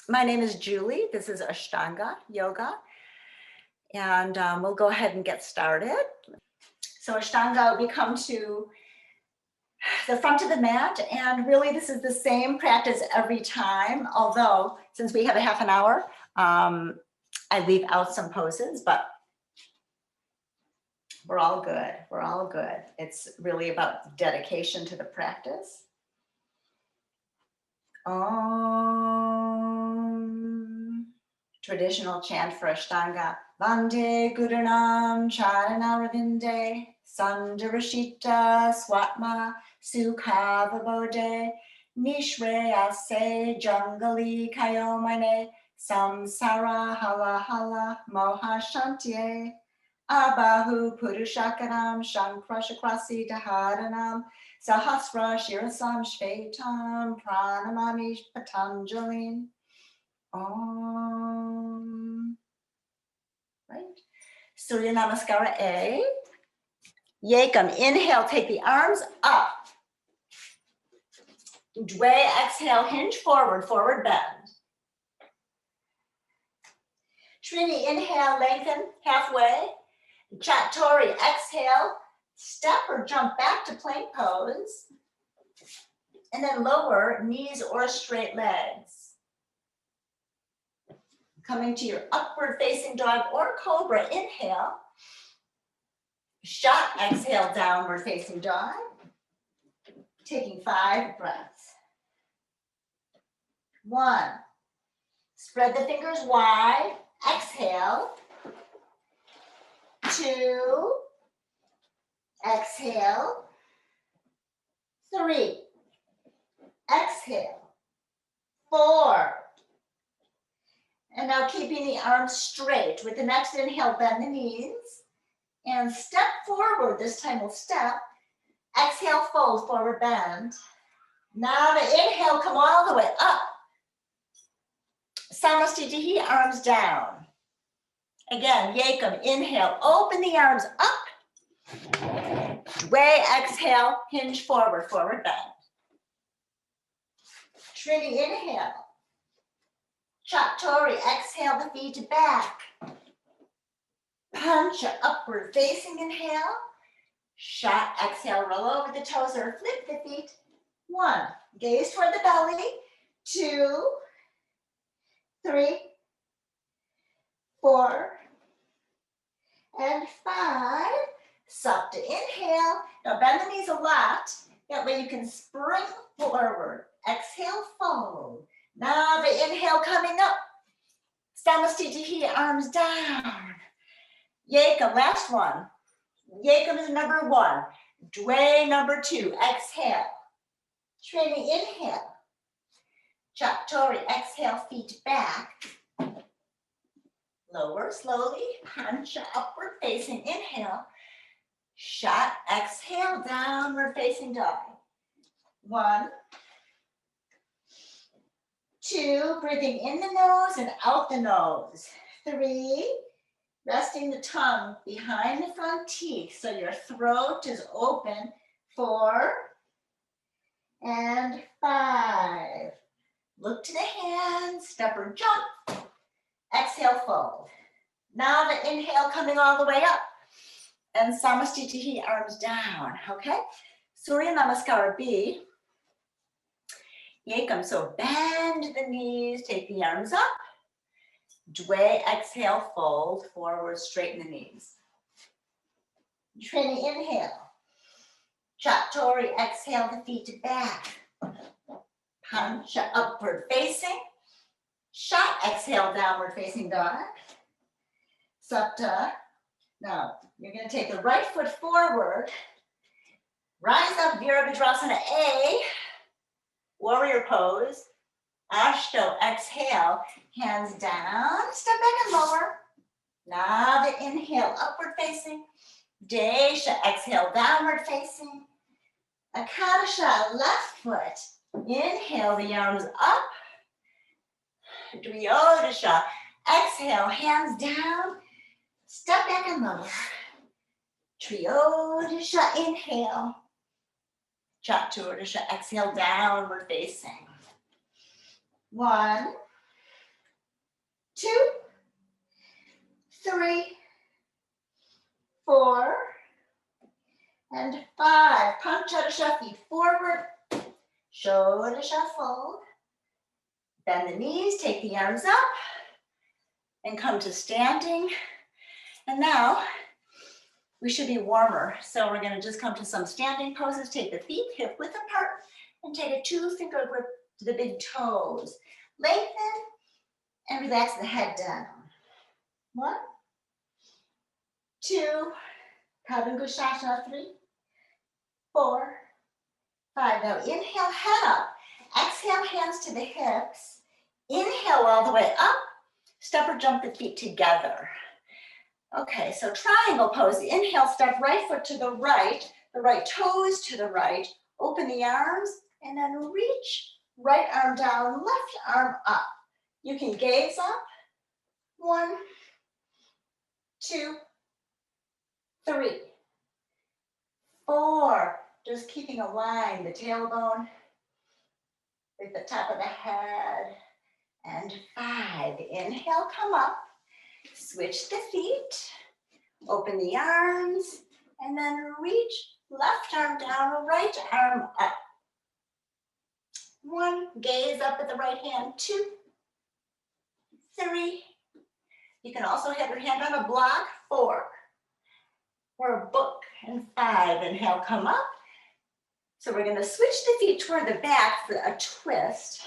My name is Julie. This is Ashtanga Yoga, and we'll go ahead and get started. So Ashtanga, we come to the front of the mat, and really this is the same practice every time, although since we have a half an hour, I leave out some poses, but we're all good. We're all good. It's really about dedication to the practice. Om. Traditional chant for Ashtanga. Vande Gurunam Charanaravinda Sandarashita Swatma Sukhavabode Nishreyase Jangali Kayomane Samsara Hala Hala Moha Shantye Abahu Purushakaram Shankrashakrasi Daharanam Sahasra Shirasam Shvetam Pranamami Patanjalin. Om. Right. Surya Namaskara A. Yekam. Inhale, take the arms up. Dwe, exhale, hinge forward, forward bend. Trini, inhale, lengthen halfway. Chattori, exhale, step or jump back to plank pose. And then lower knees or straight legs. Coming to your upward facing dog or cobra, inhale. Shot, exhale, downward facing dog. Taking 5 breaths. 1. Spread the fingers wide, exhale. 2. Exhale. 3. Exhale. 4. And now keeping the arms straight. With the next inhale, bend the knees. And step forward. This time we'll step. Exhale, fold, forward bend. Now to inhale, come all the way up. Samastitihi, arms down. Again, Yekam, inhale, open the arms up. Dwe, exhale, hinge forward, forward bend. Trini, inhale. Chattori, exhale the feet back. Pancha, upward facing inhale. Shot, exhale, roll over the toes or flip the feet. 1, gaze toward the belly. 2, 3, 4, and 5. Supta, inhale. Now bend the knees a lot. That way you can spring forward. Exhale, fold. Now the inhale coming up. Samastitihi, arms down. Yekam, last one. Yekam is number 1. Dwe, number 2. Exhale. Trini, inhale. Chattori, exhale, feet back. Lower slowly. Pancha, upward facing. Inhale. Shot, exhale, downward facing dog. 1, 2, breathing in the nose and out the nose. 3, resting the tongue behind the front teeth so your throat is open. 4, and 5. Look to the hands, step or jump. Exhale, fold. Now the inhale coming all the way up. And Samastitihi, arms down, okay? Surya Namaskara B. Yekam, so bend the knees, take the arms up. Dwe, exhale, fold, forward, straighten the knees. Trini, inhale. Chattori, exhale the feet back. Pancha, upward facing. Shot, exhale, downward facing dog. Supta. Now, you're going to take the right foot forward. Rise up, Virabhadrasana A. Warrior pose. Ashto, exhale, hands down, step back and lower. Now the inhale, upward facing. Desha, exhale, downward facing. Akadasha, left foot. Inhale, the arms up. Dryodasha, exhale, hands down. Step back and lower. Triodasha, inhale. Chaturdasha, exhale, downward facing. 1, 2, 3, 4, and 5. Punch out, shove feet forward, shoulder shuffle. Bend the knees, take the arms up, and come to standing. And now we should be warmer. So we're gonna just come to some standing poses. Take the feet hip width apart and take a 2-finger grip to the big toes. Lengthen and relax the head down. 1, 2, Padangusthasana, 3, 4, 5. Now inhale, head up. Exhale, hands to the hips. Inhale all the way up. Step or jump the feet together. Okay, so triangle pose. Inhale, step right foot to the right toes to the right. Open the arms and then reach. Right arm down, left arm up. You can gaze up. 1, 2, 3, 4. Just keeping a line, the tailbone with the top of the head. And 5. Inhale, come up. Switch the feet. Open the arms. And then reach. Left arm down, right arm up. 1. Gaze up at the right hand. 2, 3. You can also have your hand on a block. 4. Or a book. And 5. Inhale, come up. So we're going to switch the feet toward the back for a twist.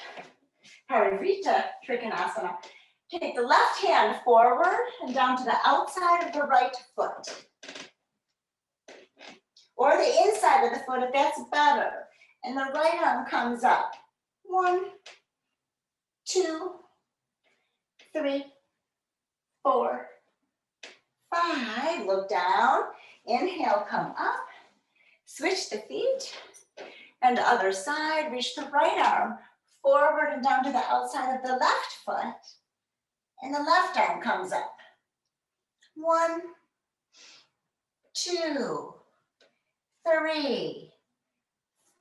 Parivrita Trikonasana. Take the left hand forward and down to the outside of the right foot. Or the inside of the foot if that's better. And the right arm comes up. 1, 2, 3, 4, 5. Look down. Inhale, come up. Switch the feet. And other side, reach the right arm forward and down to the outside of the left foot. And the left arm comes up. 1, 2, 3,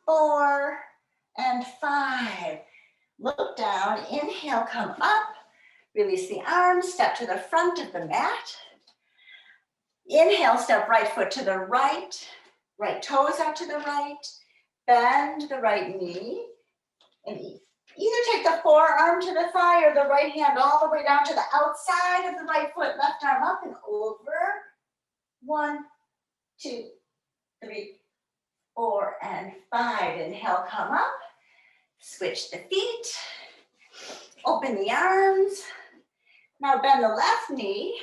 4, and 5. Look down, inhale, come up. Release the arms, step to the front of the mat. Inhale, step right foot to the right. Right toes out to the right. Bend the right knee. And either take the forearm to the thigh or the right hand all the way down to the outside of the right foot, left arm up and over. 1, 2, 3, 4, and 5. Inhale, come up. Switch the feet. Open the arms. Now bend the left knee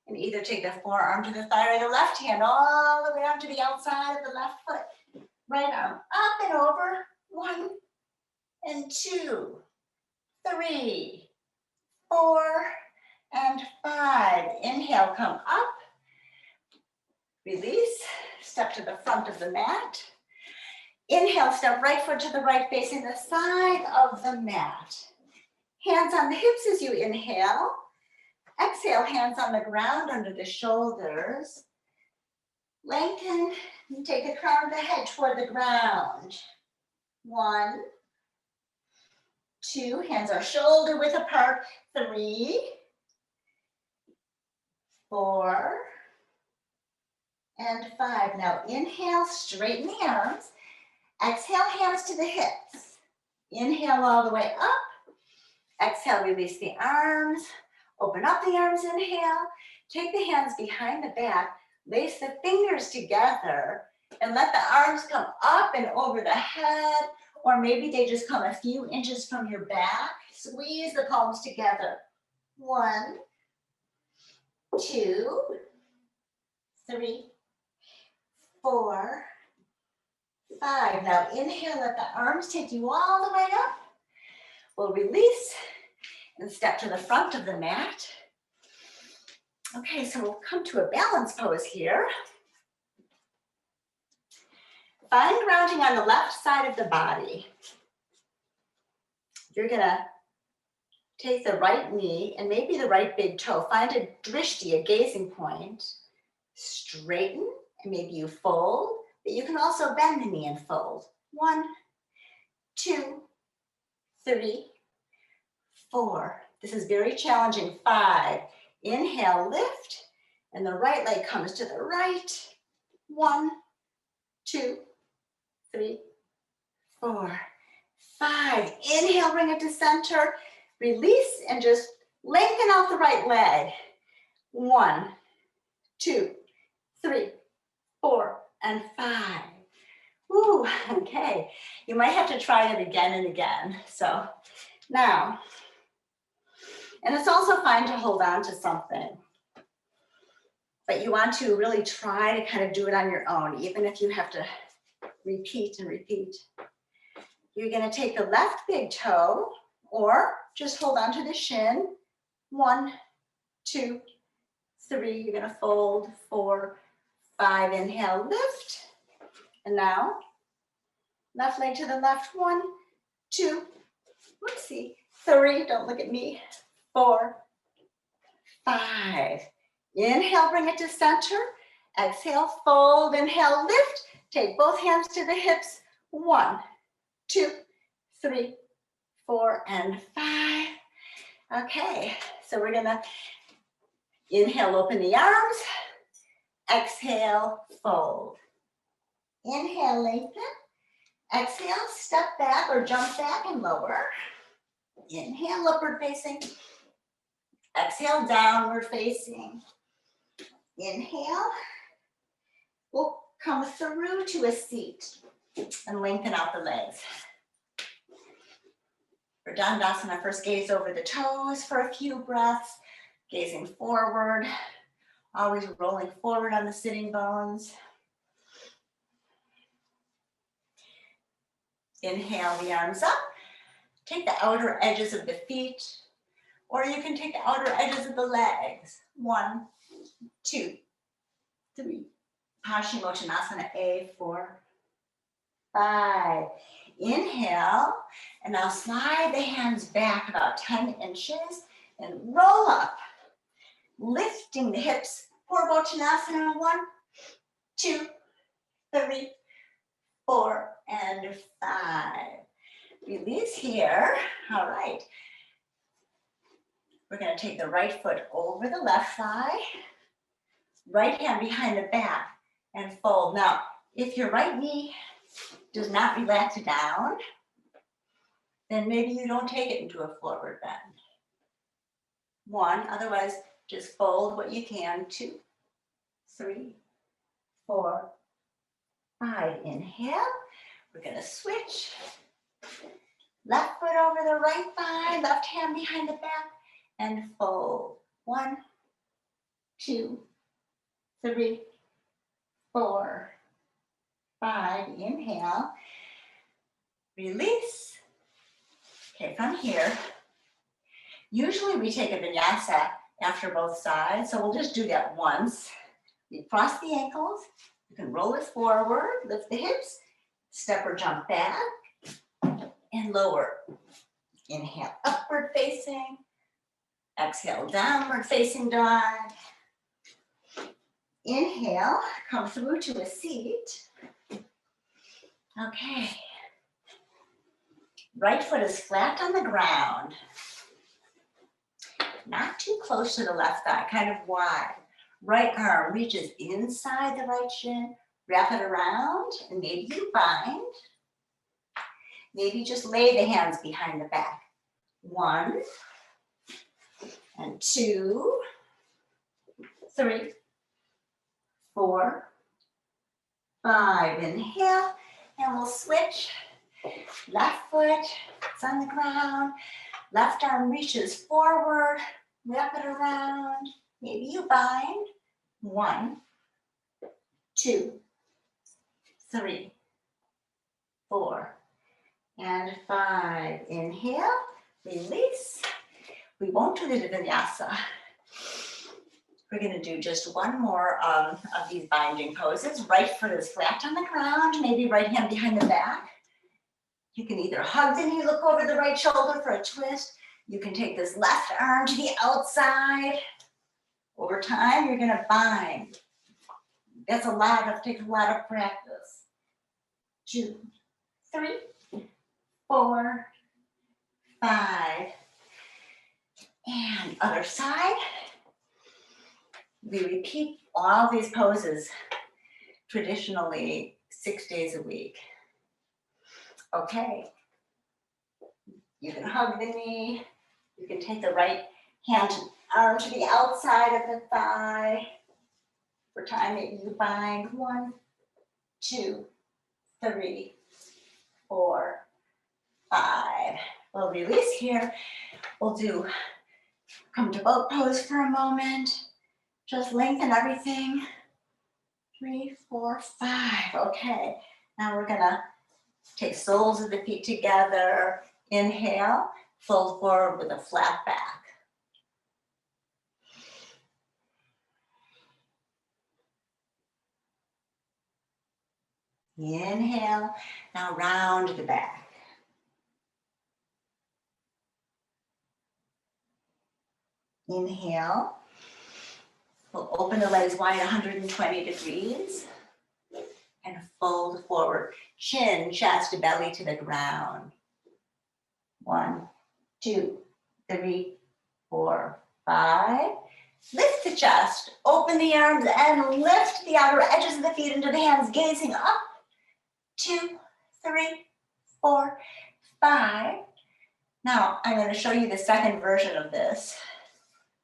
and either take the forearm to the thigh or the left hand all the way down to the outside of the left foot. Right arm up and over. 1, and 2, 3, 4, and 5. Inhale, come up. Release, step to the front of the mat. Inhale, step right foot to the right, facing the side of the mat. Hands on the hips as you inhale. Exhale, hands on the ground under the shoulders. Lengthen and take the crown of the head toward the ground. 1, 2, hands are shoulder width apart. 3, 4, and 5. Now inhale, straighten the arms. Exhale, hands to the hips. Inhale all the way up. Exhale, release the arms. Open up the arms, inhale. Take the hands behind the back. Lace the fingers together and let the arms come up and over the head, or maybe they just come a few inches from your back. Squeeze the palms together. 1, 2, 3, 4, 5. Now inhale, let the arms take you all the way up. We'll release and step to the front of the mat. Okay, so we'll come to a balance pose here. Find grounding on the left side of the body. You're gonna take the right knee and maybe the right big toe. Find a drishti, a gazing point. Straighten and maybe you fold, but you can also bend the knee and fold. 1, 2, 3, 4. This is very challenging. 5, inhale, lift, and the right leg comes to the right. 1, 2, 3, 4, 5. Inhale, bring it to center. Release and just lengthen out the right leg. 1, 2, 3, 4, and 5. Ooh, okay. You might have to try it again and again. So now, and it's also fine to hold on to something, but you want to really try to kind of do it on your own, even if you have to repeat and repeat. You're going to take the left big toe, or just hold on to the shin. 1, 2, 3. You're going to fold. 4, 5. Inhale, lift. And now, left leg to the left. 1, 2, whoopsie, 3. Don't look at me. 4, 5. Inhale, bring it to center. Exhale, fold. Inhale, lift. Take both hands to the hips. 1, 2, 3, 4, and 5. Okay, so we're gonna inhale, open the arms. Exhale, fold. Inhale, lengthen. Exhale, step back or jump back and lower. Inhale, upward facing. Exhale, downward facing. Inhale. We'll come through to a seat and lengthen out the legs. For Dandasana, first gaze over the toes for a few breaths, gazing forward, always rolling forward on the sitting bones. Inhale the arms up. Take the outer edges of the feet, or you can take the outer edges of the legs. 1, 2, 3. Paschimottanasana A, 4, 5. Inhale, and now slide the hands back about 10 inches and roll up, lifting the hips. Purvottanasana. 1, 2, 3, 4, and 5. Release here. All right. We're going to take the right foot over the left thigh, right hand behind the back, and fold. Now, if your right knee does not relax down, then maybe you don't take it into a forward bend. 1, otherwise just fold what you can. 2, 3, 4, 5. Inhale. We're going to switch. Left foot over the right thigh, left hand behind the back, and fold. 1, 2, 3, 4, 5. Inhale. Release. Okay, from here, usually we take a vinyasa after both sides, so we'll just do that once. You cross the ankles, you can roll it forward, lift the hips, step or jump back, and lower. Inhale, upward facing. Exhale, downward facing dog. Inhale, come through to a seat. Okay. Right foot is flat on the ground. Not too close to the left thigh, kind of wide. Right arm reaches inside the right shin. Wrap it around, and maybe you bind. Maybe just lay the hands behind the back. 1, and 2, 3, 4, 5. Inhale, and we'll switch. Left foot, it's on the ground. Left arm reaches forward. Wrap it around. Maybe you bind. 1, 2, 3, 4, and 5. Inhale, release. We won't do the vinyasa. We're going to do just one more of these binding poses. Right foot is flat on the ground, maybe right hand behind the back. You can either hug the knee, look over the right shoulder for a twist. You can take this left arm to the outside. Over time, you're going to bind. Takes a lot of practice. 2, 3, 4, 5. And other side. We repeat all these poses traditionally 6 days a week. Okay. You can hug the knee. You can take the right hand and arm to the outside of the thigh. For time, maybe you bind 1, 2, 3, 4, 5. We'll release here. We'll do come to boat pose for a moment. Just lengthen everything. 3, 4, 5. Okay. Now we're gonna take soles of the feet together. Inhale, fold forward with a flat back. Inhale, now round the back. Inhale, we'll open the legs wide 120 degrees and fold forward. Chin, chest, belly to the ground. 1, 2, 3, 4, 5. Lift the chest, open the arms, and lift the outer edges of the feet into the hands, gazing up. 2, 3, 4, 5. Now, I'm going to show you the second version of this.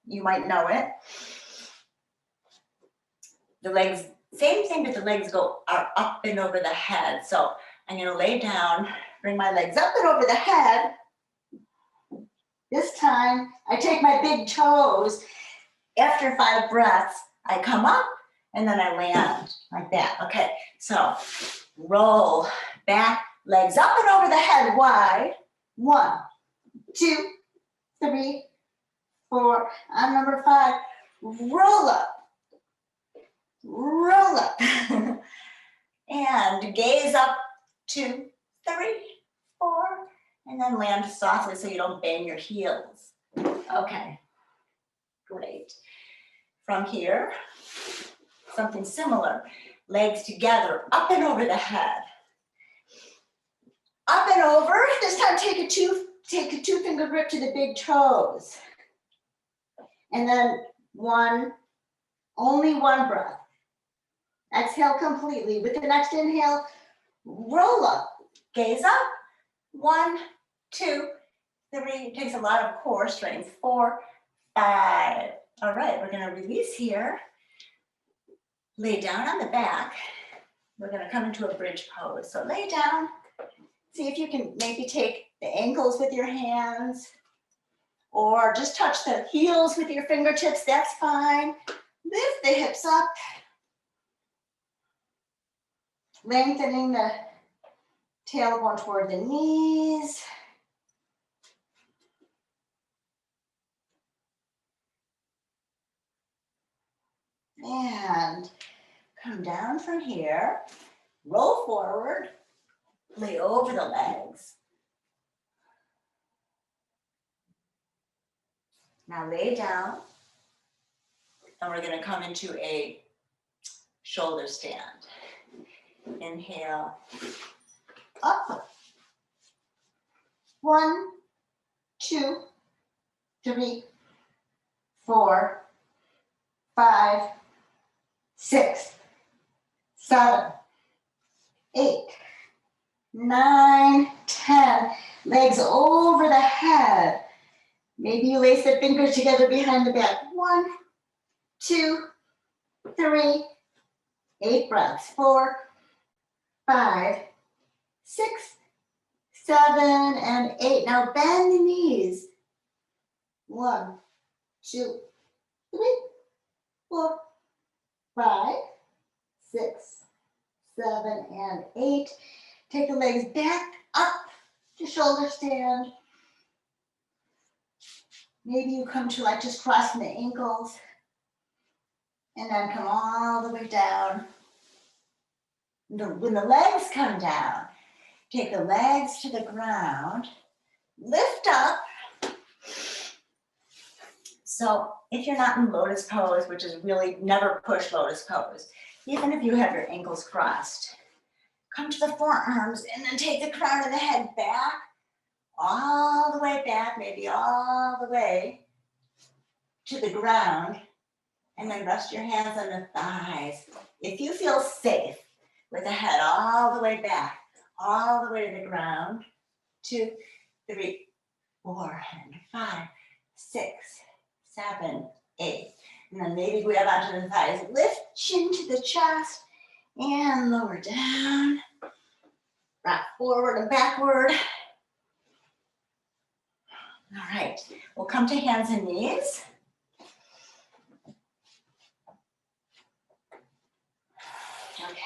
You might know it. The legs, same thing, but the legs are up and over the head. So I'm going to lay down, bring my legs up and over the head. This time, I take my big toes. After 5 breaths, I come up and then I land like that. Okay, so roll back, legs up and over the head wide. 1, 2, 3, 4. On number 5, roll up. Roll up. And gaze up. 2, 3, 4. And then land softly so you don't bang your heels. Okay, great. From here, something similar. Legs together, up and over the head. Up and over. This time take a two-finger grip to the big toes. And then only one breath. Exhale completely. With the next inhale, roll up. Gaze up. 1, 2, 3. It takes a lot of core strength. 4, 5. All right, we're going to release here. Lay down on the back. We're going to come into a bridge pose. So lay down. See if you can maybe take the ankles with your hands or just touch the heels with your fingertips. That's fine. Lift the hips up. Lengthening the tailbone toward the knees. And come down from here, roll forward, lay over the legs. Now lay down, and we're going to come into a shoulder stand. Inhale, up. 1, 2, 3, 4, 5, 6, 7, 8, 9, 10. Legs over the head. Maybe you lace the fingers together behind the back. 1, 2, 3, 8 breaths. 4, 5, 6, 7, and 8. Now bend the knees. 1, 2, 3, 4, 5, 6, 7, and 8. Take the legs back up to shoulder stand. Maybe you come to like just crossing the ankles and then come all the way down. When the legs come down, take the legs to the ground, lift up. So if you're not in lotus pose, which is really never push lotus pose, even if you have your ankles crossed, come to the forearms and then take the crown of the head back, all the way back, maybe all the way to the ground, and then rest your hands on the thighs. If you feel safe with the head all the way back, all the way to the ground, 2, 3, 4, and 5, 6, 7, 8. And then maybe grab onto the thighs. Lift chin to the chest and lower down. Rock forward and backward. All right, we'll come to hands and knees. Okay.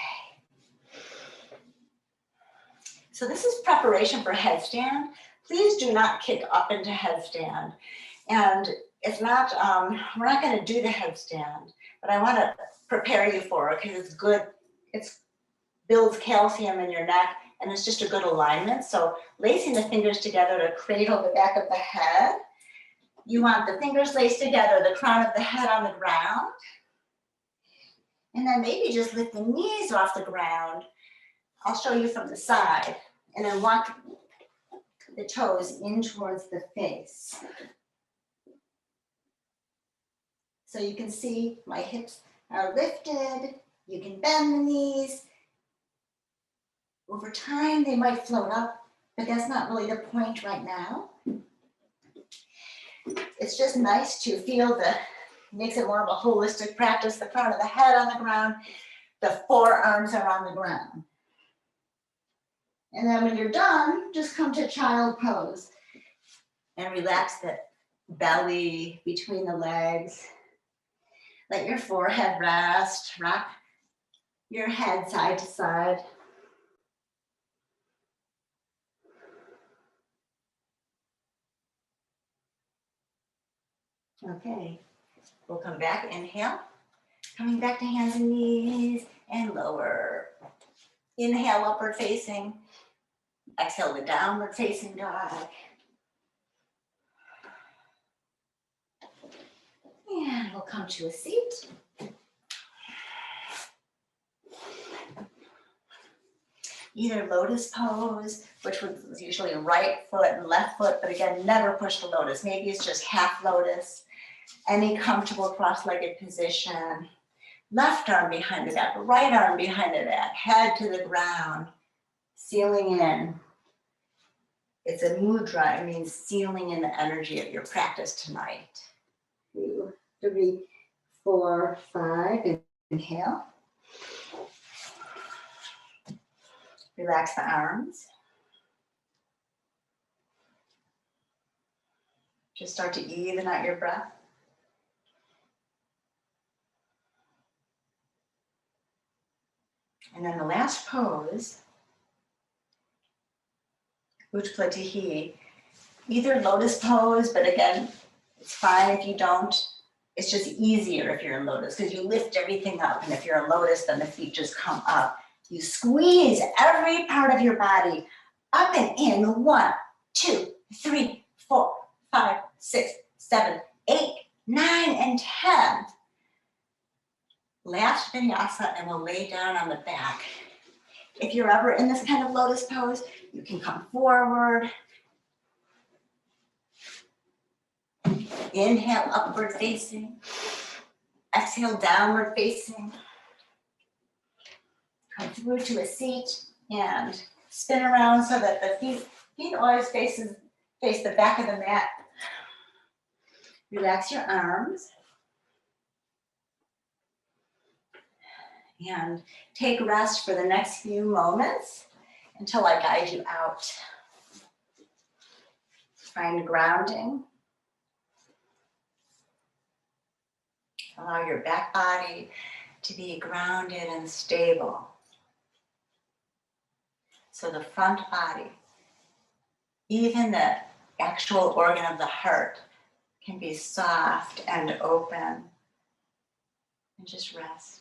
So this is preparation for headstand. Please do not kick up into headstand. And it's not, we're not gonna do the headstand, but I wanna prepare you for it because it's good. It builds calcium in your neck and it's just a good alignment. So lacing the fingers together to cradle the back of the head. You want the fingers laced together, the crown of the head on the ground. And then maybe just lift the knees off the ground. I'll show you from the side. And then walk the toes in towards the face. So you can see my hips are lifted. You can bend the knees. Over time, they might float up, but that's not really the point right now. It's just nice to feel makes it more of a holistic practice. The crown of the head on the ground, the forearms are on the ground. And then when you're done, just come to child pose and relax the belly between the legs. Let your forehead rest, rock your head side to side. Okay, we'll come back, inhale. Coming back to hands and knees and lower. Inhale, upward facing. Exhale, the downward facing dog. And we'll come to a seat. Either lotus pose, which was usually right foot and left foot, but again, never push the lotus. Maybe it's just half lotus. Any comfortable cross-legged position. Left arm behind the back, right arm behind the back, head to the ground, sealing in. It's a mudra, it means sealing in the energy of your practice tonight. 2, 3, 4, 5, inhale. Relax the arms. Just start to even out your breath. And then the last pose, Utplatihi, either lotus pose, but again, it's fine if you don't. It's just easier if you're in lotus because you lift everything up. And if you're in lotus, then the feet just come up. You squeeze every part of your body up and in. 1, 2, 3, 4, 5, 6, 7, 8, 9, and 10. Last vinyasa, and we'll lay down on the back. If you're ever in this kind of lotus pose, you can come forward. Inhale, upward facing. Exhale, downward facing. Come through to a seat and spin around so that the feet always face the back of the mat. Relax your arms. And take rest for the next few moments until I guide you out. Find grounding. Allow your back body to be grounded and stable. So the front body, even the actual organ of the heart, can be soft and open. And just rest.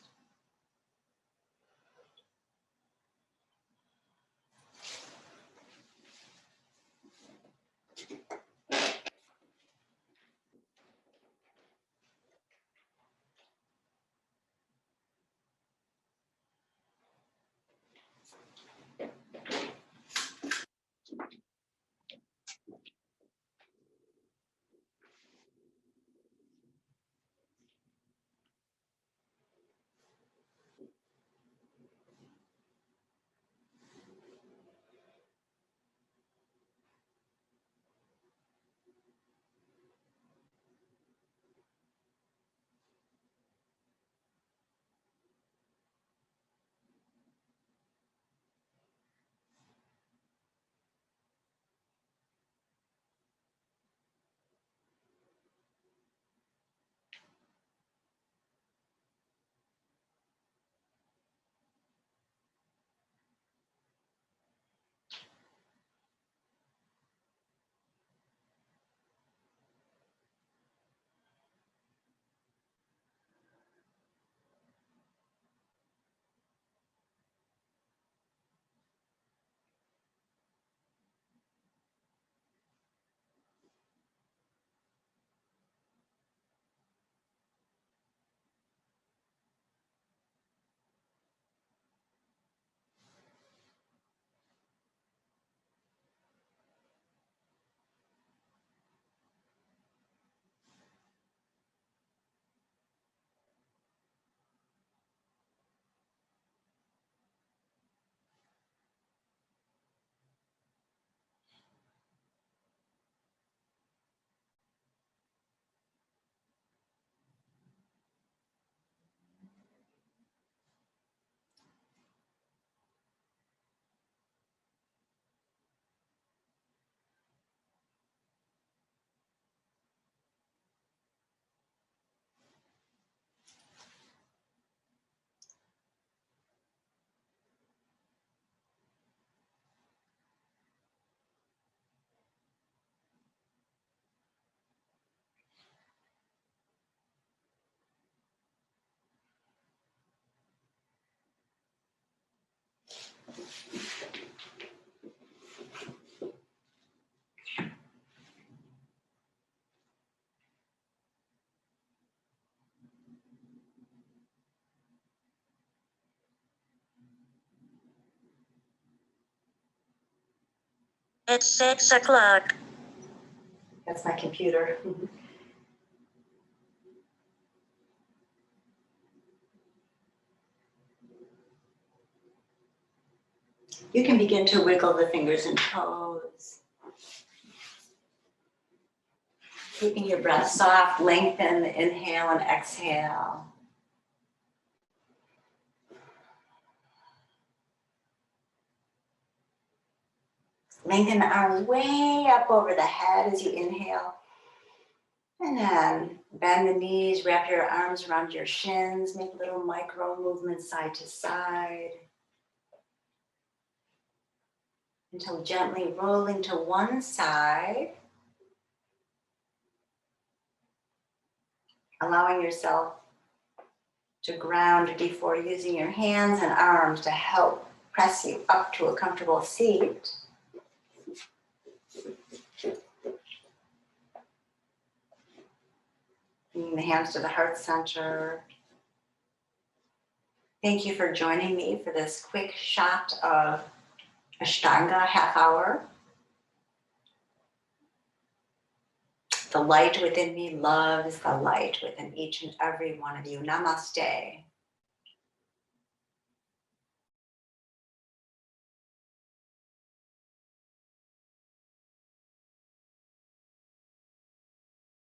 It's 6 o'clock. That's my computer. You can begin to wiggle the fingers and toes. Keeping your breath soft, lengthen the inhale and exhale. Lengthen the arms way up over the head as you inhale. And then bend the knees, wrap your arms around your shins, make little micro movements side to side. Until gently rolling to one side. Allowing yourself to ground before using your hands and arms to help press you up to a comfortable seat. Bringing the hands to the heart center. Thank you for joining me for this quick shot of Ashtanga half hour. The light within me loves the light within each and every one of you. Namaste.